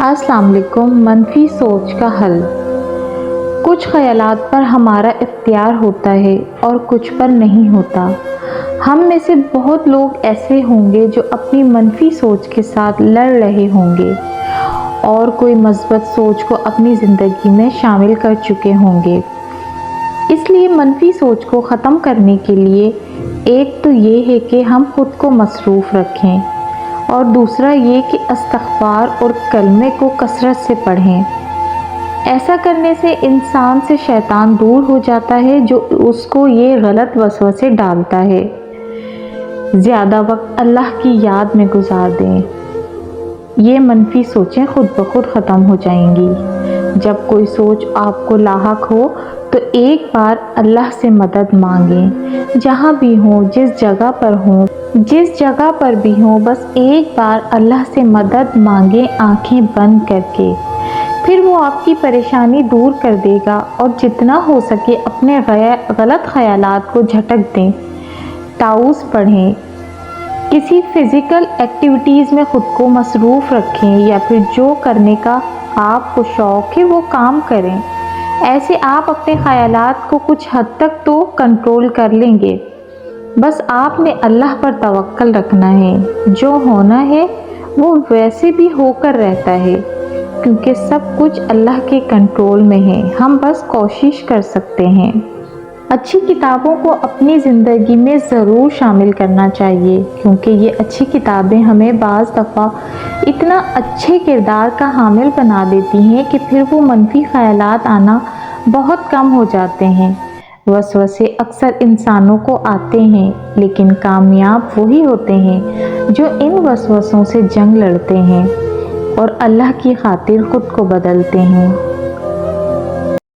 السلام علیکم۔ منفی سوچ کا حل۔ کچھ خیالات پر ہمارا اختیار ہوتا ہے اور کچھ پر نہیں ہوتا۔ ہم میں سے بہت لوگ ایسے ہوں گے جو اپنی منفی سوچ کے ساتھ لڑ رہے ہوں گے اور کوئی مثبت سوچ کو اپنی زندگی میں شامل کر چکے ہوں گے۔ اس لیے منفی سوچ کو ختم کرنے کے لیے ایک تو یہ ہے کہ ہم خود کو مصروف رکھیں اور دوسرا یہ کہ استغفار اور کلمے کو کثرت سے پڑھیں۔ ایسا کرنے سے انسان سے شیطان دور ہو جاتا ہے جو اس کو یہ غلط وسوسے ڈالتا ہے۔ زیادہ وقت اللہ کی یاد میں گزار دیں، یہ منفی سوچیں خود بخود ختم ہو جائیں گی۔ جب کوئی سوچ آپ کو لاحق ہو تو ایک بار اللہ سے مدد مانگیں۔ جہاں بھی ہوں، جس جگہ پر بھی ہوں، بس ایک بار اللہ سے مدد مانگیں آنکھیں بند کر کے۔ پھر وہ آپ کی پریشانی دور کر دے گا اور جتنا ہو سکے اپنے غلط خیالات کو جھٹک دیں۔ تعوذ پڑھیں، کسی فزیکل ایکٹیویٹیز میں خود کو مصروف رکھیں یا پھر جو کرنے کا آپ کو شوق ہے وہ کام کریں۔ ایسے آپ اپنے خیالات کو کچھ حد تک تو کنٹرول کر لیں گے۔ بس آپ نے اللہ پر توکل رکھنا ہے۔ جو ہونا ہے وہ ویسے بھی ہو کر رہتا ہے، کیونکہ سب کچھ اللہ کے کنٹرول میں ہے، ہم بس کوشش کر سکتے ہیں۔ اچھی کتابوں کو اپنی زندگی میں ضرور شامل کرنا چاہیے، کیونکہ یہ اچھی کتابیں ہمیں بعض دفعہ اتنا اچھے کردار کا حامل بنا دیتی ہیں کہ پھر وہ منفی خیالات آنا بہت کم ہو جاتے ہیں۔ وسوسے اکثر انسانوں کو آتے ہیں، لیکن کامیاب وہی ہوتے ہیں جو ان وسوسوں سے جنگ لڑتے ہیں اور اللہ کی خاطر خود کو بدلتے ہیں۔